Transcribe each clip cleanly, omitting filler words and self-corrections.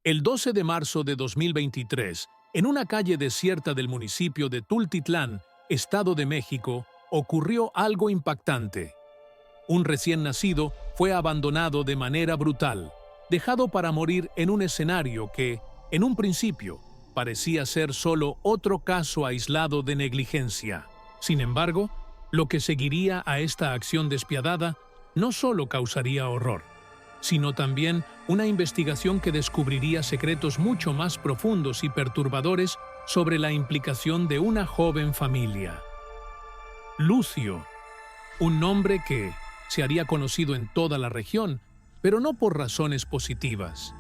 El 12 de marzo de 2023, en una calle desierta del municipio de Tultitlán, Estado de México, ocurrió algo impactante. Un recién nacido fue abandonado de manera brutal, dejado para morir en un escenario que, en un principio, parecía ser solo otro caso aislado de negligencia. Sin embargo, lo que seguiría a esta acción despiadada no solo causaría horror, sino también una investigación que descubriría secretos mucho más profundos y perturbadores sobre la implicación de una joven familia. Lucio, un nombre que se haría conocido en toda la región, pero no por razones positivas.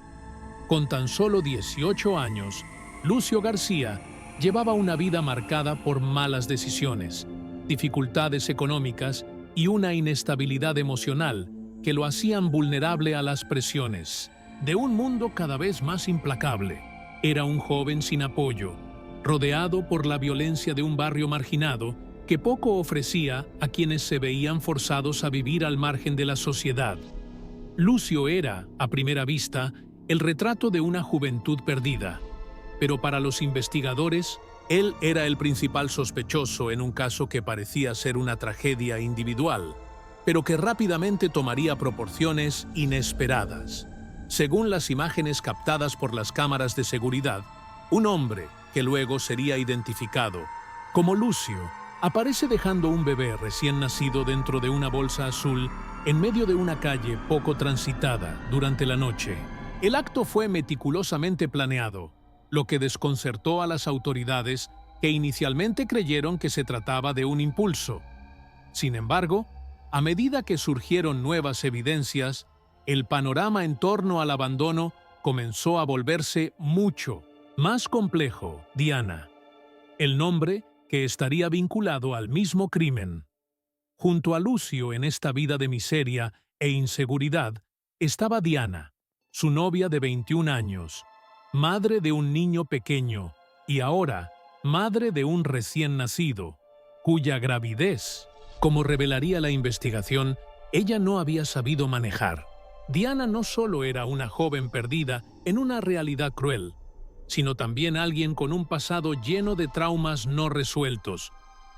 Con tan solo 18 años, Lucio García llevaba una vida marcada por malas decisiones, dificultades económicas y una inestabilidad emocional que lo hacían vulnerable a las presiones de un mundo cada vez más implacable. Era un joven sin apoyo, rodeado por la violencia de un barrio marginado que poco ofrecía a quienes se veían forzados a vivir al margen de la sociedad. Lucio era, a primera vista, el retrato de una juventud perdida, pero para los investigadores, él era el principal sospechoso en un caso que parecía ser una tragedia individual, pero que rápidamente tomaría proporciones inesperadas. Según las imágenes captadas por las cámaras de seguridad, un hombre, que luego sería identificado como Lucio, aparece dejando un bebé recién nacido dentro de una bolsa azul en medio de una calle poco transitada durante la noche. El acto fue meticulosamente planeado, lo que desconcertó a las autoridades que inicialmente creyeron que se trataba de un impulso. Sin embargo, a medida que surgieron nuevas evidencias, el panorama en torno al abandono comenzó a volverse mucho más complejo. Diana, el nombre que estaría vinculado al mismo crimen. Junto a Lucio en esta vida de miseria e inseguridad estaba Diana, su novia de 21 años, madre de un niño pequeño y ahora madre de un recién nacido, cuya gravidez, como revelaría la investigación, ella no había sabido manejar. Diana no solo era una joven perdida en una realidad cruel, sino también alguien con un pasado lleno de traumas no resueltos,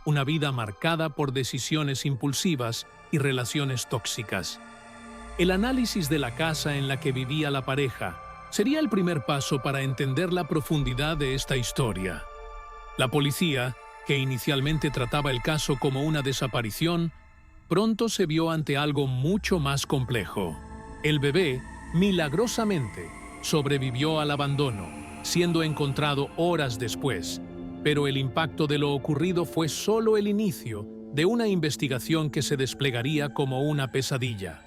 una vida marcada por decisiones impulsivas y relaciones tóxicas. El análisis de la casa en la que vivía la pareja sería el primer paso para entender la profundidad de esta historia. La policía, que inicialmente trataba el caso como una desaparición, pronto se vio ante algo mucho más complejo. El bebé, milagrosamente, sobrevivió al abandono, siendo encontrado horas después, pero el impacto de lo ocurrido fue solo el inicio de una investigación que se desplegaría como una pesadilla.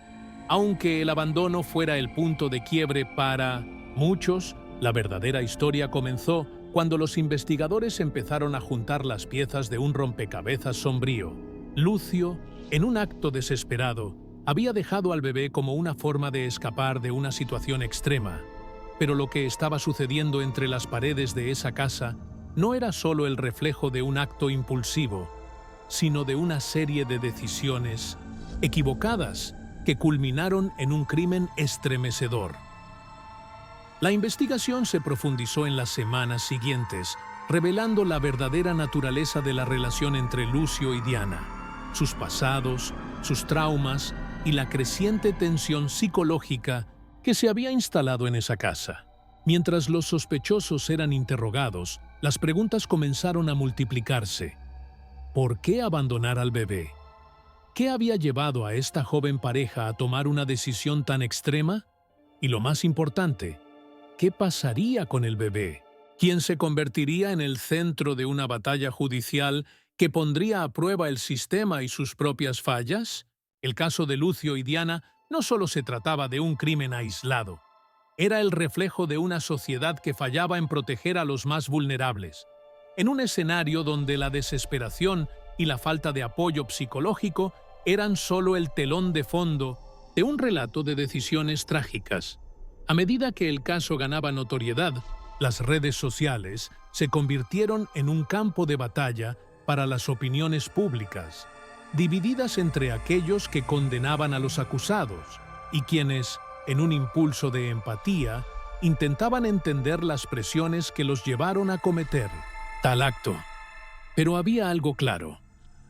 Aunque el abandono fuera el punto de quiebre para muchos, la verdadera historia comenzó cuando los investigadores empezaron a juntar las piezas de un rompecabezas sombrío. Lucio, en un acto desesperado, había dejado al bebé como una forma de escapar de una situación extrema. Pero lo que estaba sucediendo entre las paredes de esa casa no era solo el reflejo de un acto impulsivo, sino de una serie de decisiones equivocadas que culminaron en un crimen estremecedor. La investigación se profundizó en las semanas siguientes, revelando la verdadera naturaleza de la relación entre Lucio y Diana, sus pasados, sus traumas y la creciente tensión psicológica que se había instalado en esa casa. Mientras los sospechosos eran interrogados, las preguntas comenzaron a multiplicarse. ¿Por qué abandonar al bebé? ¿Qué había llevado a esta joven pareja a tomar una decisión tan extrema? Y lo más importante, ¿qué pasaría con el bebé? ¿Quién se convertiría en el centro de una batalla judicial que pondría a prueba el sistema y sus propias fallas? El caso de Lucio y Diana no solo se trataba de un crimen aislado. Era el reflejo de una sociedad que fallaba en proteger a los más vulnerables. En un escenario donde la desesperación y la falta de apoyo psicológico eran solo el telón de fondo de un relato de decisiones trágicas. A medida que el caso ganaba notoriedad, las redes sociales se convirtieron en un campo de batalla para las opiniones públicas, divididas entre aquellos que condenaban a los acusados y quienes, en un impulso de empatía, intentaban entender las presiones que los llevaron a cometer tal acto. Pero había algo claro.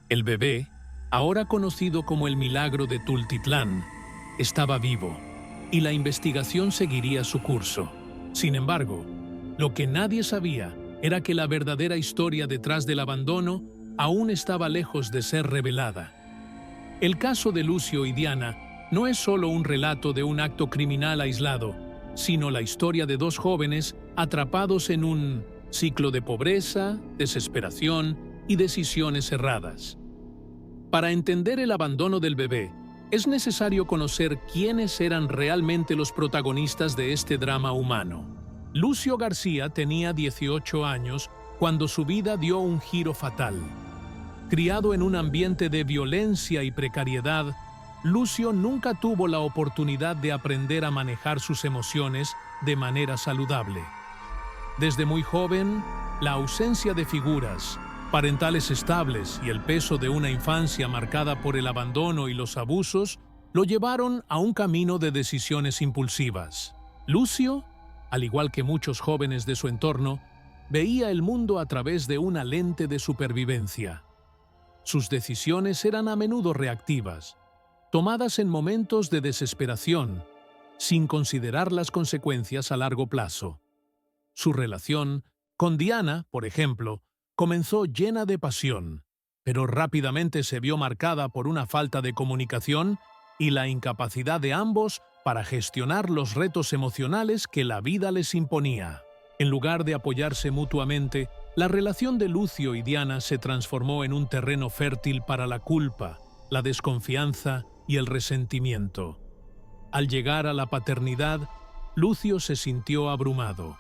El bebé, ahora conocido como el milagro de Tultitlán, estaba vivo, y la investigación seguiría su curso. Sin embargo, lo que nadie sabía era que la verdadera historia detrás del abandono aún estaba lejos de ser revelada. El caso de Lucio y Diana no es solo un relato de un acto criminal aislado, sino la historia de dos jóvenes atrapados en un ciclo de pobreza, desesperación y decisiones erradas. Para entender el abandono del bebé, es necesario conocer quiénes eran realmente los protagonistas de este drama humano. Lucio García tenía 18 años cuando su vida dio un giro fatal. Criado en un ambiente de violencia y precariedad, Lucio nunca tuvo la oportunidad de aprender a manejar sus emociones de manera saludable. Desde muy joven, la ausencia de figuras parentales estables y el peso de una infancia marcada por el abandono y los abusos lo llevaron a un camino de decisiones impulsivas. Lucio, al igual que muchos jóvenes de su entorno, veía el mundo a través de una lente de supervivencia. Sus decisiones eran a menudo reactivas, tomadas en momentos de desesperación, sin considerar las consecuencias a largo plazo. Su relación con Diana, por ejemplo, comenzó llena de pasión, pero rápidamente se vio marcada por una falta de comunicación y la incapacidad de ambos para gestionar los retos emocionales que la vida les imponía. En lugar de apoyarse mutuamente, la relación de Lucio y Diana se transformó en un terreno fértil para la culpa, la desconfianza y el resentimiento. Al llegar a la paternidad, Lucio se sintió abrumado.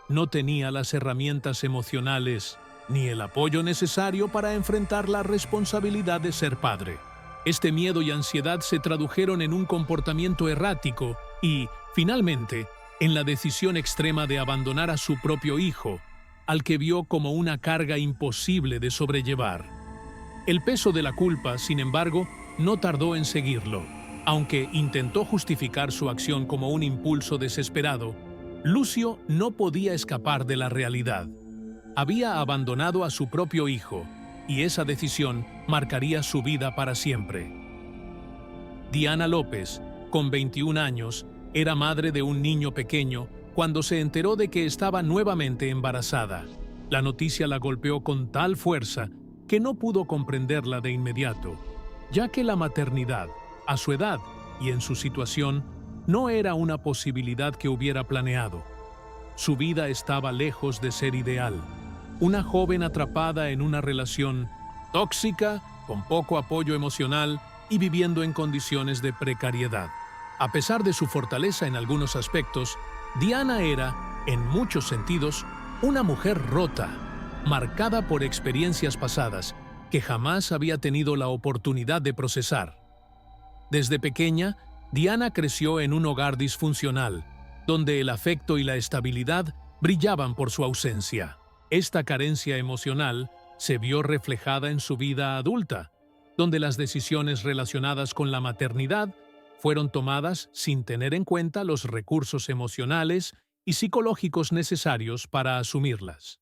No tenía las herramientas emocionales ni el apoyo necesario para enfrentar la responsabilidad de ser padre. Este miedo y ansiedad se tradujeron en un comportamiento errático y, finalmente, en la decisión extrema de abandonar a su propio hijo, al que vio como una carga imposible de sobrellevar. El peso de la culpa, sin embargo, no tardó en seguirlo. Aunque intentó justificar su acción como un impulso desesperado, Lucio no podía escapar de la realidad. Había abandonado a su propio hijo, y esa decisión marcaría su vida para siempre. Diana López, con 21 años, era madre de un niño pequeño cuando se enteró de que estaba nuevamente embarazada. La noticia la golpeó con tal fuerza que no pudo comprenderla de inmediato, ya que la maternidad, a su edad y en su situación, no era una posibilidad que hubiera planeado. Su vida estaba lejos de ser ideal. Una joven atrapada en una relación tóxica, con poco apoyo emocional y viviendo en condiciones de precariedad. A pesar de su fortaleza en algunos aspectos, Diana era, en muchos sentidos, una mujer rota, marcada por experiencias pasadas que jamás había tenido la oportunidad de procesar. Desde pequeña, Diana creció en un hogar disfuncional, donde el afecto y la estabilidad brillaban por su ausencia. Esta carencia emocional se vio reflejada en su vida adulta, donde las decisiones relacionadas con la maternidad fueron tomadas sin tener en cuenta los recursos emocionales y psicológicos necesarios para asumirlas.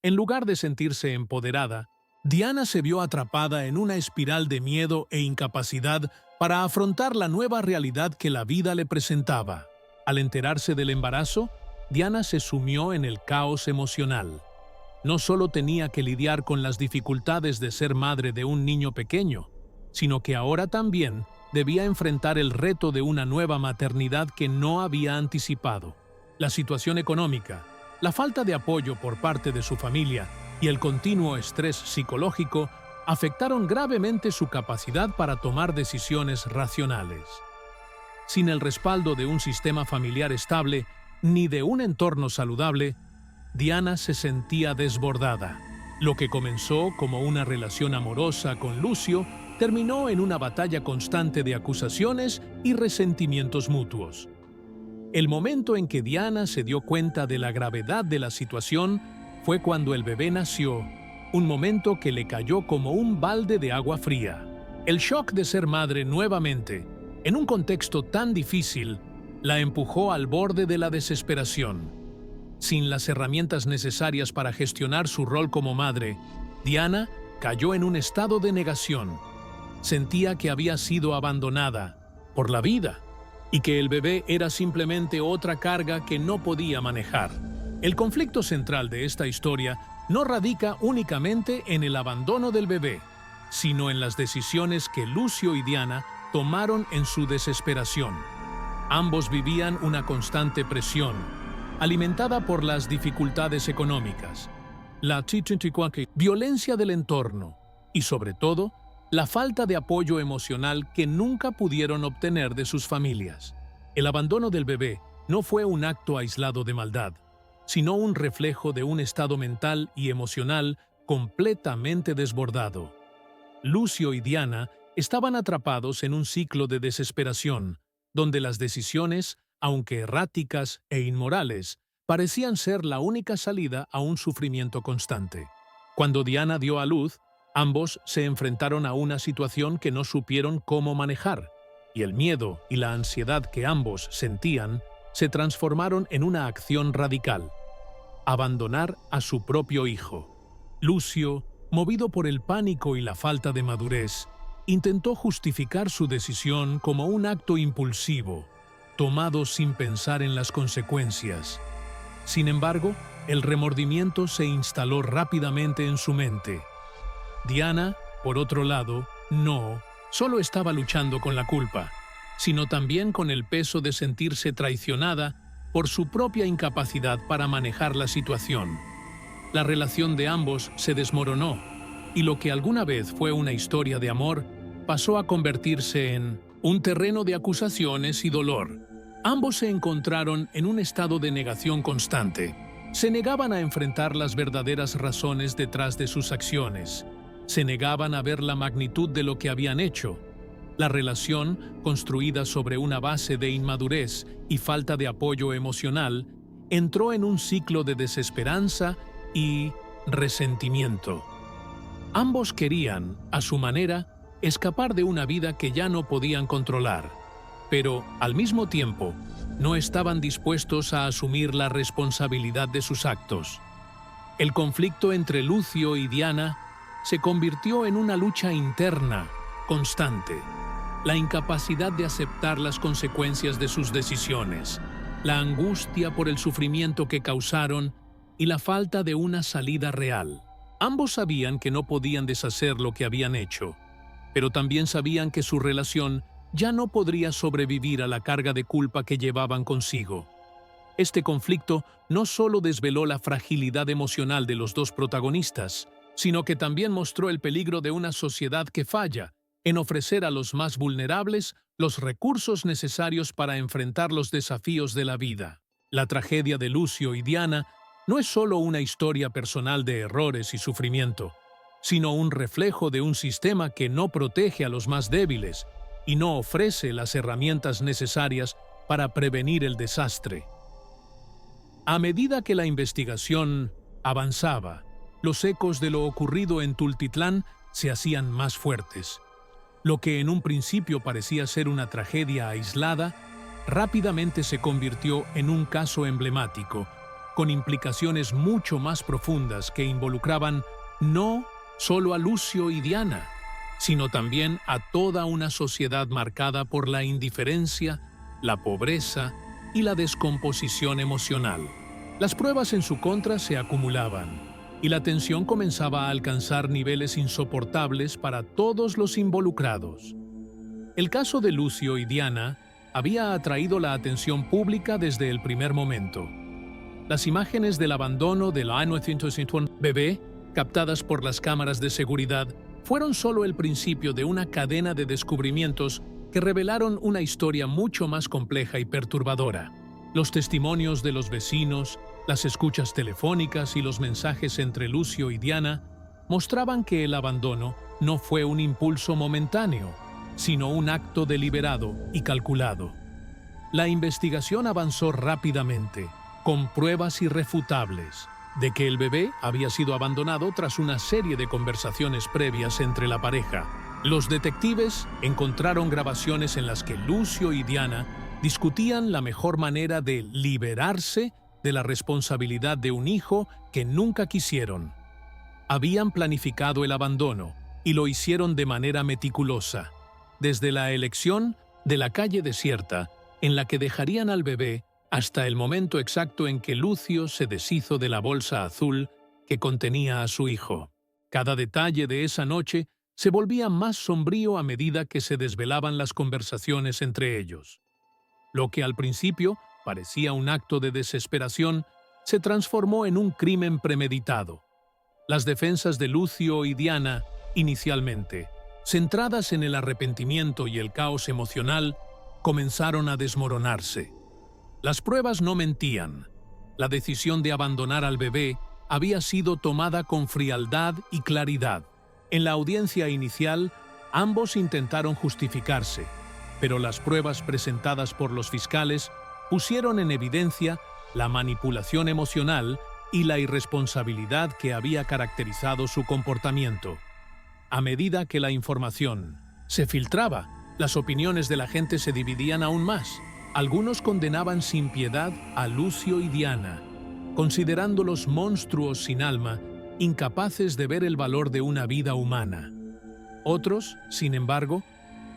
En lugar de sentirse empoderada, Diana se vio atrapada en una espiral de miedo e incapacidad para afrontar la nueva realidad que la vida le presentaba. Al enterarse del embarazo, Diana se sumió en el caos emocional. No solo tenía que lidiar con las dificultades de ser madre de un niño pequeño, sino que ahora también debía enfrentar el reto de una nueva maternidad que no había anticipado. La situación económica, la falta de apoyo por parte de su familia y el continuo estrés psicológico afectaron gravemente su capacidad para tomar decisiones racionales. Sin el respaldo de un sistema familiar estable ni de un entorno saludable, Diana se sentía desbordada. Lo que comenzó como una relación amorosa con Lucio terminó en una batalla constante de acusaciones y resentimientos mutuos. El momento en que Diana se dio cuenta de la gravedad de la situación fue cuando el bebé nació, un momento que le cayó como un balde de agua fría. El shock de ser madre nuevamente, en un contexto tan difícil, la empujó al borde de la desesperación. Sin las herramientas necesarias para gestionar su rol como madre, Diana cayó en un estado de negación. Sentía que había sido abandonada por la vida y que el bebé era simplemente otra carga que no podía manejar. El conflicto central de esta historia no radica únicamente en el abandono del bebé, sino en las decisiones que Lucio y Diana tomaron en su desesperación. Ambos vivían una constante presión, alimentada por las dificultades económicas, la violencia del entorno y, sobre todo, la falta de apoyo emocional que nunca pudieron obtener de sus familias. El abandono del bebé no fue un acto aislado de maldad, sino un reflejo de un estado mental y emocional completamente desbordado. Lucio y Diana estaban atrapados en un ciclo de desesperación, donde las decisiones, aunque erráticas e inmorales, parecían ser la única salida a un sufrimiento constante. Cuando Diana dio a luz, ambos se enfrentaron a una situación que no supieron cómo manejar, y el miedo y la ansiedad que ambos sentían se transformaron en una acción radical: abandonar a su propio hijo. Lucio, movido por el pánico y la falta de madurez, intentó justificar su decisión como un acto impulsivo, tomado sin pensar en las consecuencias. Sin embargo, el remordimiento se instaló rápidamente en su mente. Diana, por otro lado, no solo estaba luchando con la culpa, sino también con el peso de sentirse traicionada por su propia incapacidad para manejar la situación. La relación de ambos se desmoronó, y lo que alguna vez fue una historia de amor pasó a convertirse en un terreno de acusaciones y dolor. Ambos se encontraron en un estado de negación constante. Se negaban a enfrentar las verdaderas razones detrás de sus acciones. Se negaban a ver la magnitud de lo que habían hecho. La relación, construida sobre una base de inmadurez y falta de apoyo emocional, entró en un ciclo de desesperanza y resentimiento. Ambos querían, a su manera, escapar de una vida que ya no podían controlar, pero, al mismo tiempo, no estaban dispuestos a asumir la responsabilidad de sus actos. El conflicto entre Lucio y Diana se convirtió en una lucha interna, constante. La incapacidad de aceptar las consecuencias de sus decisiones, la angustia por el sufrimiento que causaron y la falta de una salida real. Ambos sabían que no podían deshacer lo que habían hecho, pero también sabían que su relación ya no podría sobrevivir a la carga de culpa que llevaban consigo. Este conflicto no solo desveló la fragilidad emocional de los dos protagonistas, sino que también mostró el peligro de una sociedad que falla en ofrecer a los más vulnerables los recursos necesarios para enfrentar los desafíos de la vida. La tragedia de Lucio y Diana no es solo una historia personal de errores y sufrimiento, sino un reflejo de un sistema que no protege a los más débiles y no ofrece las herramientas necesarias para prevenir el desastre. A medida que la investigación avanzaba, los ecos de lo ocurrido en Tultitlán se hacían más fuertes. Lo que en un principio parecía ser una tragedia aislada, rápidamente se convirtió en un caso emblemático, con implicaciones mucho más profundas que involucraban no solo a Lucio y Diana, sino también a toda una sociedad marcada por la indiferencia, la pobreza y la descomposición emocional. Las pruebas en su contra se acumulaban, y la tensión comenzaba a alcanzar niveles insoportables para todos los involucrados. El caso de Lucio y Diana había atraído la atención pública desde el primer momento. Las imágenes del abandono del bebé, captadas por las cámaras de seguridad, fueron solo el principio de una cadena de descubrimientos que revelaron una historia mucho más compleja y perturbadora. Los testimonios de los vecinos, las escuchas telefónicas y los mensajes entre Lucio y Diana mostraban que el abandono no fue un impulso momentáneo, sino un acto deliberado y calculado. La investigación avanzó rápidamente, con pruebas irrefutables de que el bebé había sido abandonado tras una serie de conversaciones previas entre la pareja. Los detectives encontraron grabaciones en las que Lucio y Diana discutían la mejor manera de liberarse de la responsabilidad de un hijo que nunca quisieron. Habían planificado el abandono y lo hicieron de manera meticulosa, desde la elección de la calle desierta en la que dejarían al bebé hasta el momento exacto en que Lucio se deshizo de la bolsa azul que contenía a su hijo. Cada detalle de esa noche se volvía más sombrío a medida que se desvelaban las conversaciones entre ellos. Lo que al principio parecía un acto de desesperación se transformó en un crimen premeditado. Las defensas de Lucio y Diana, inicialmente, centradas en el arrepentimiento y el caos emocional, comenzaron a desmoronarse. Las pruebas no mentían. La decisión de abandonar al bebé había sido tomada con frialdad y claridad. En la audiencia inicial, ambos intentaron justificarse, pero las pruebas presentadas por los fiscales pusieron en evidencia la manipulación emocional y la irresponsabilidad que había caracterizado su comportamiento. A medida que la información se filtraba, las opiniones de la gente se dividían aún más. Algunos condenaban sin piedad a Lucio y Diana, considerándolos monstruos sin alma, incapaces de ver el valor de una vida humana. Otros, sin embargo,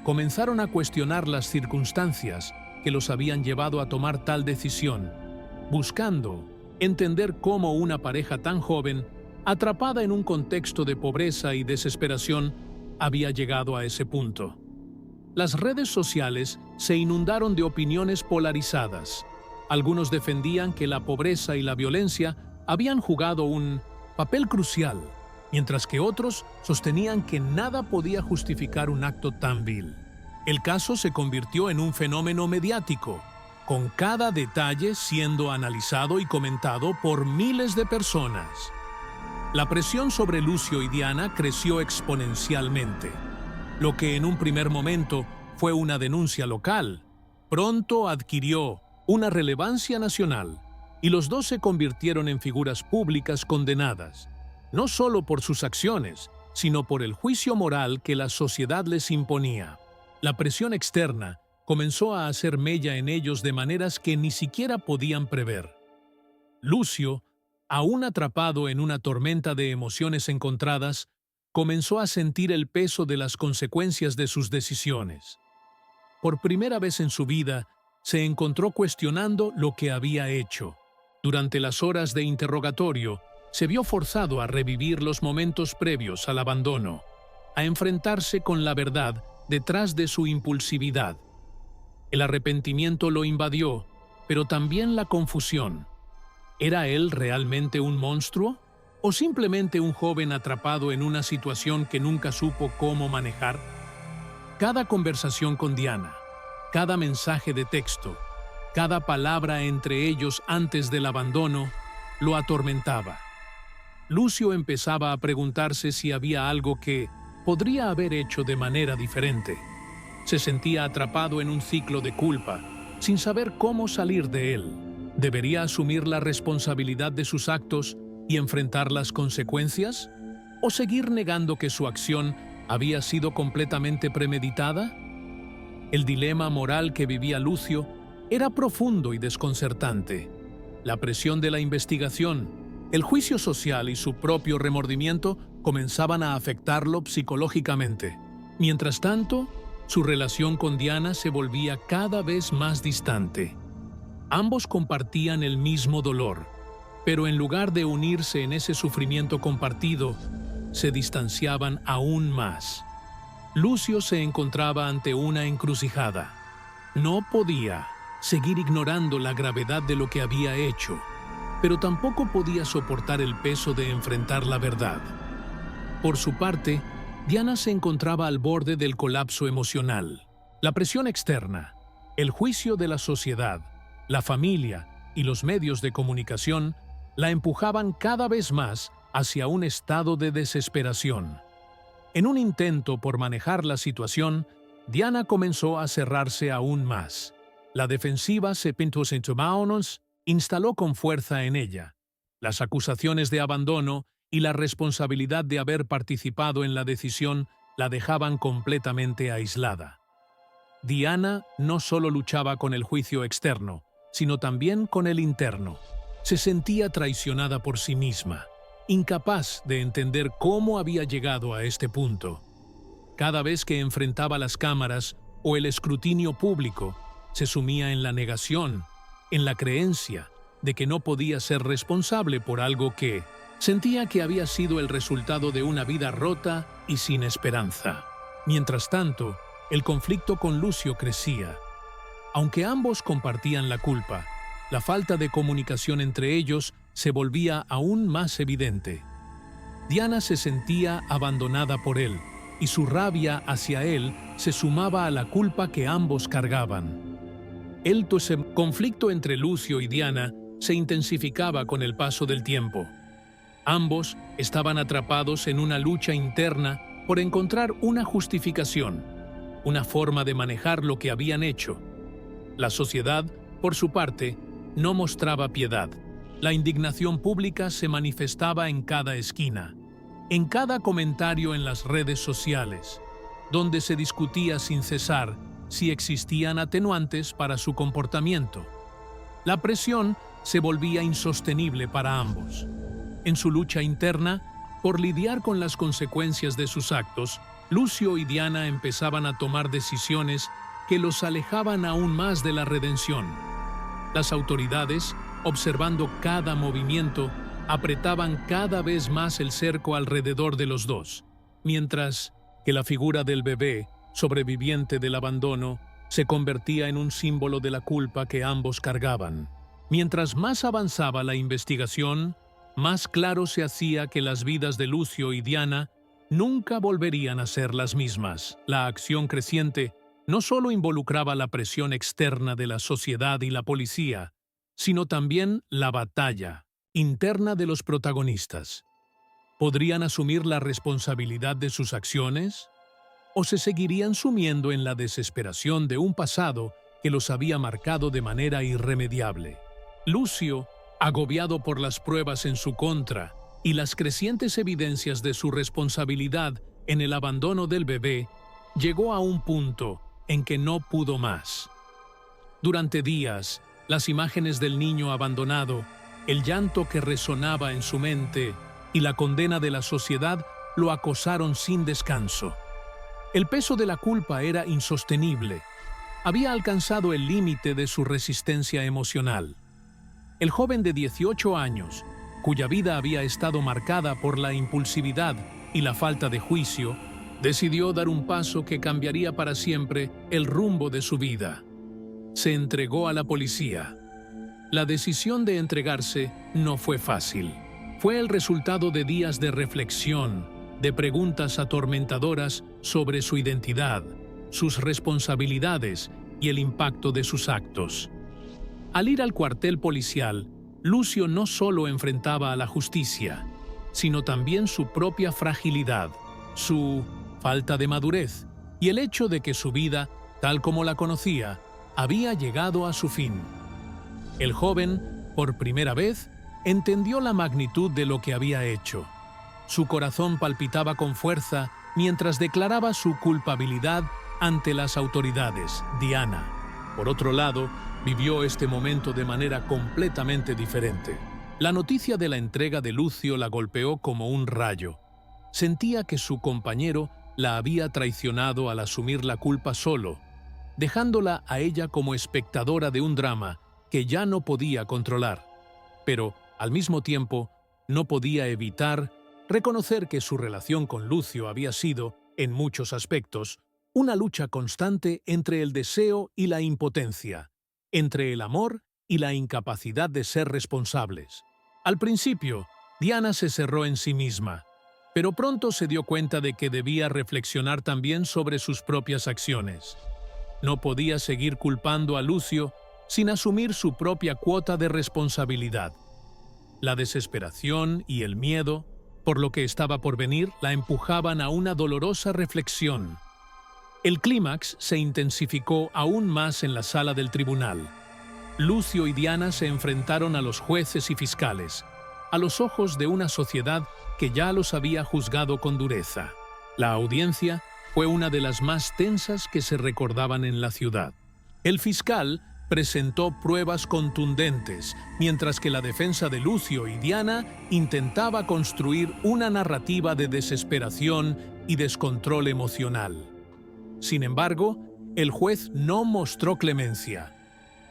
comenzaron a cuestionar las circunstancias que los habían llevado a tomar tal decisión, buscando entender cómo una pareja tan joven, atrapada en un contexto de pobreza y desesperación, había llegado a ese punto. Las redes sociales se inundaron de opiniones polarizadas. Algunos defendían que la pobreza y la violencia habían jugado un papel crucial, mientras que otros sostenían que nada podía justificar un acto tan vil. El caso se convirtió en un fenómeno mediático, con cada detalle siendo analizado y comentado por miles de personas. La presión sobre Lucio y Diana creció exponencialmente. Lo que en un primer momento fue una denuncia local, pronto adquirió una relevancia nacional, y los dos se convirtieron en figuras públicas condenadas, no solo por sus acciones, sino por el juicio moral que la sociedad les imponía. La presión externa comenzó a hacer mella en ellos de maneras que ni siquiera podían prever. Lucio, aún atrapado en una tormenta de emociones encontradas, comenzó a sentir el peso de las consecuencias de sus decisiones. Por primera vez en su vida, se encontró cuestionando lo que había hecho. Durante las horas de interrogatorio, se vio forzado a revivir los momentos previos al abandono, a enfrentarse con la verdad detrás de su impulsividad. El arrepentimiento lo invadió, pero también la confusión. ¿Era él realmente un monstruo? ¿O simplemente un joven atrapado en una situación que nunca supo cómo manejar? Cada conversación con Diana, cada mensaje de texto, cada palabra entre ellos antes del abandono, lo atormentaba. Lucio empezaba a preguntarse si había algo que podría haber hecho de manera diferente. Se sentía atrapado en un ciclo de culpa, sin saber cómo salir de él. ¿Debería asumir la responsabilidad de sus actos y enfrentar las consecuencias? ¿O seguir negando que su acción había sido completamente premeditada? El dilema moral que vivía Lucio era profundo y desconcertante. La presión de la investigación, el juicio social y su propio remordimiento comenzaban a afectarlo psicológicamente. Mientras tanto, su relación con Diana se volvía cada vez más distante. Ambos compartían el mismo dolor, pero en lugar de unirse en ese sufrimiento compartido, se distanciaban aún más. Lucio se encontraba ante una encrucijada. No podía seguir ignorando la gravedad de lo que había hecho, pero tampoco podía soportar el peso de enfrentar la verdad. Por su parte, Diana se encontraba al borde del colapso emocional. La presión externa, el juicio de la sociedad, la familia y los medios de comunicación la empujaban cada vez más hacia un estado de desesperación. En un intento por manejar la situación, Diana comenzó a cerrarse aún más. La defensiva se instaló con fuerza en ella. Las acusaciones de abandono y la responsabilidad de haber participado en la decisión la dejaban completamente aislada. Diana no solo luchaba con el juicio externo, sino también con el interno. Se sentía traicionada por sí misma, incapaz de entender cómo había llegado a este punto. Cada vez que enfrentaba las cámaras o el escrutinio público, se sumía en la negación, en la creencia de que no podía ser responsable por algo que sentía que había sido el resultado de una vida rota y sin esperanza. Mientras tanto, el conflicto con Lucio crecía. Aunque ambos compartían la culpa, la falta de comunicación entre ellos se volvía aún más evidente. Diana se sentía abandonada por él, y su rabia hacia él se sumaba a la culpa que ambos cargaban. El conflicto entre Lucio y Diana se intensificaba con el paso del tiempo. Ambos estaban atrapados en una lucha interna por encontrar una justificación, una forma de manejar lo que habían hecho. La sociedad, por su parte, no mostraba piedad. La indignación pública se manifestaba en cada esquina, en cada comentario en las redes sociales, donde se discutía sin cesar si existían atenuantes para su comportamiento. La presión se volvía insostenible para ambos. En su lucha interna, por lidiar con las consecuencias de sus actos, Lucio y Diana empezaban a tomar decisiones que los alejaban aún más de la redención. Las autoridades, observando cada movimiento, apretaban cada vez más el cerco alrededor de los dos, mientras que la figura del bebé, sobreviviente del abandono, se convertía en un símbolo de la culpa que ambos cargaban. Mientras más avanzaba la investigación, más claro se hacía que las vidas de Lucio y Diana nunca volverían a ser las mismas. La acción creciente no solo involucraba la presión externa de la sociedad y la policía, sino también la batalla interna de los protagonistas. ¿Podrían asumir la responsabilidad de sus acciones? ¿O se seguirían sumiendo en la desesperación de un pasado que los había marcado de manera irremediable? Lucio, agobiado por las pruebas en su contra y las crecientes evidencias de su responsabilidad en el abandono del bebé, llegó a un punto en que no pudo más. Durante días, las imágenes del niño abandonado, el llanto que resonaba en su mente y la condena de la sociedad lo acosaron sin descanso. El peso de la culpa era insostenible. Había alcanzado el límite de su resistencia emocional. El joven de 18 años, cuya vida había estado marcada por la impulsividad y la falta de juicio, decidió dar un paso que cambiaría para siempre el rumbo de su vida. Se entregó a la policía. La decisión de entregarse no fue fácil. Fue el resultado de días de reflexión, de preguntas atormentadoras sobre su identidad, sus responsabilidades y el impacto de sus actos. Al ir al cuartel policial, Lucio no solo enfrentaba a la justicia, sino también su propia fragilidad, su falta de madurez y el hecho de que su vida, tal como la conocía, había llegado a su fin. El joven, por primera vez, entendió la magnitud de lo que había hecho. Su corazón palpitaba con fuerza mientras declaraba su culpabilidad ante las autoridades. Diana, por otro lado, vivió este momento de manera completamente diferente. La noticia de la entrega de Lucio la golpeó como un rayo. Sentía que su compañero la había traicionado al asumir la culpa solo, dejándola a ella como espectadora de un drama que ya no podía controlar. Pero, al mismo tiempo, no podía evitar reconocer que su relación con Lucio había sido, en muchos aspectos, una lucha constante entre el deseo y la impotencia, entre el amor y la incapacidad de ser responsables. Al principio, Diana se cerró en sí misma, pero pronto se dio cuenta de que debía reflexionar también sobre sus propias acciones. No podía seguir culpando a Lucio sin asumir su propia cuota de responsabilidad. La desesperación y el miedo, por lo que estaba por venir, la empujaban a una dolorosa reflexión. El clímax se intensificó aún más en la sala del tribunal. Lucio y Diana se enfrentaron a los jueces y fiscales, a los ojos de una sociedad que ya los había juzgado con dureza. La audiencia fue una de las más tensas que se recordaban en la ciudad. El fiscal presentó pruebas contundentes, mientras que la defensa de Lucio y Diana intentaba construir una narrativa de desesperación y descontrol emocional. Sin embargo, el juez no mostró clemencia.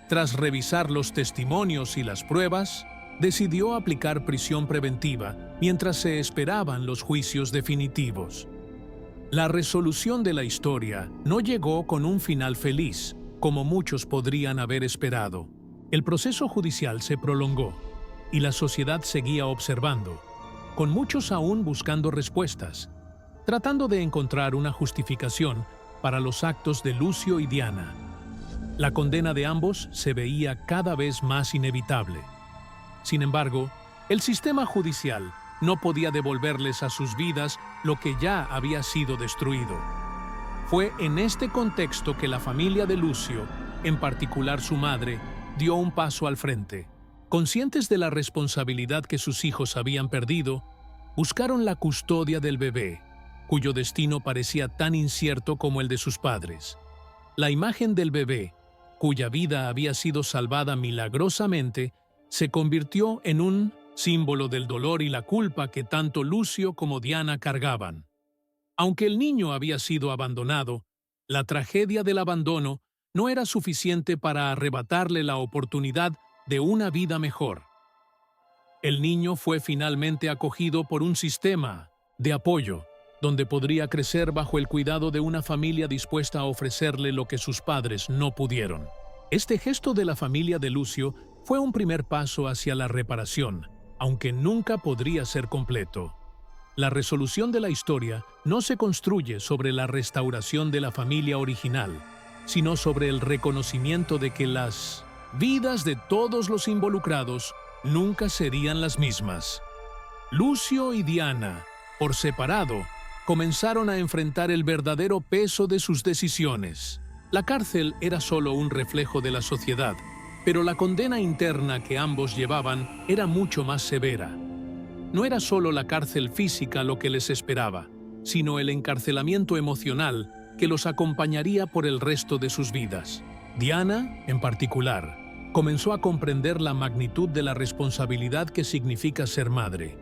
Tras revisar los testimonios y las pruebas, decidió aplicar prisión preventiva mientras se esperaban los juicios definitivos. La resolución de la historia no llegó con un final feliz, como muchos podrían haber esperado. El proceso judicial se prolongó y la sociedad seguía observando, con muchos aún buscando respuestas, tratando de encontrar una justificación para los actos de Lucio y Diana. La condena de ambos se veía cada vez más inevitable. Sin embargo, el sistema judicial no podía devolverles a sus vidas lo que ya había sido destruido. Fue en este contexto que la familia de Lucio, en particular su madre, dio un paso al frente. Conscientes de la responsabilidad que sus hijos habían perdido, buscaron la custodia del bebé, cuyo destino parecía tan incierto como el de sus padres. La imagen del bebé, cuya vida había sido salvada milagrosamente, se convirtió en un símbolo del dolor y la culpa que tanto Lucio como Diana cargaban. Aunque el niño había sido abandonado, la tragedia del abandono no era suficiente para arrebatarle la oportunidad de una vida mejor. El niño fue finalmente acogido por un sistema de apoyo, donde podría crecer bajo el cuidado de una familia dispuesta a ofrecerle lo que sus padres no pudieron. Este gesto de la familia de Lucio fue un primer paso hacia la reparación, aunque nunca podría ser completo. La resolución de la historia no se construye sobre la restauración de la familia original, sino sobre el reconocimiento de que las vidas de todos los involucrados nunca serían las mismas. Lucio y Diana, por separado, comenzaron a enfrentar el verdadero peso de sus decisiones. La cárcel era solo un reflejo de la sociedad, pero la condena interna que ambos llevaban era mucho más severa. No era solo la cárcel física lo que les esperaba, sino el encarcelamiento emocional que los acompañaría por el resto de sus vidas. Diana, en particular, comenzó a comprender la magnitud de la responsabilidad que significa ser madre,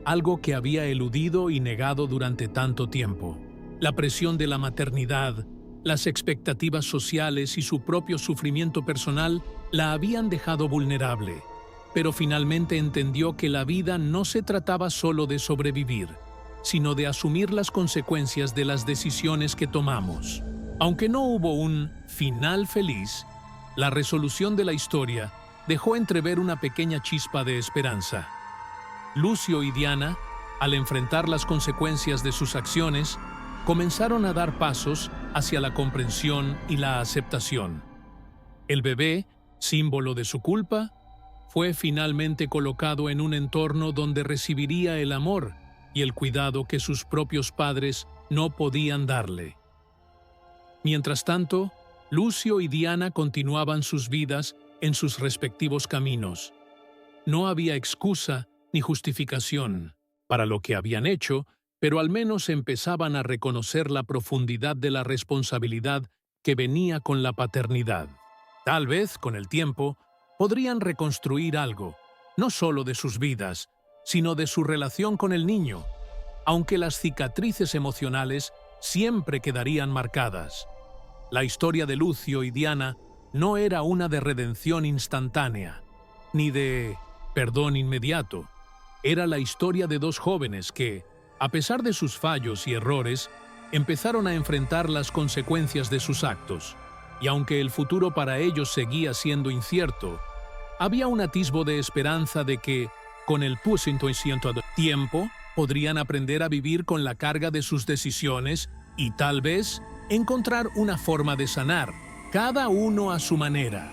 algo que había eludido y negado durante tanto tiempo. La presión de la maternidad, las expectativas sociales y su propio sufrimiento personal la habían dejado vulnerable, pero finalmente entendió que la vida no se trataba solo de sobrevivir, sino de asumir las consecuencias de las decisiones que tomamos. Aunque no hubo un final feliz, la resolución de la historia dejó entrever una pequeña chispa de esperanza. Lucio y Diana, al enfrentar las consecuencias de sus acciones, comenzaron a dar pasos hacia la comprensión y la aceptación. El bebé, símbolo de su culpa, fue finalmente colocado en un entorno donde recibiría el amor y el cuidado que sus propios padres no podían darle. Mientras tanto, Lucio y Diana continuaban sus vidas en sus respectivos caminos. No había excusa ni justificación para lo que habían hecho, pero al menos empezaban a reconocer la profundidad de la responsabilidad que venía con la paternidad. Tal vez, con el tiempo, podrían reconstruir algo, no solo de sus vidas, sino de su relación con el niño, aunque las cicatrices emocionales siempre quedarían marcadas. La historia de Lucio y Diana no era una de redención instantánea, ni de perdón inmediato. Era la historia de dos jóvenes que, a pesar de sus fallos y errores, empezaron a enfrentar las consecuencias de sus actos. Y aunque el futuro para ellos seguía siendo incierto, había un atisbo de esperanza de que, con el tiempo, podrían aprender a vivir con la carga de sus decisiones y tal vez encontrar una forma de sanar, cada uno a su manera.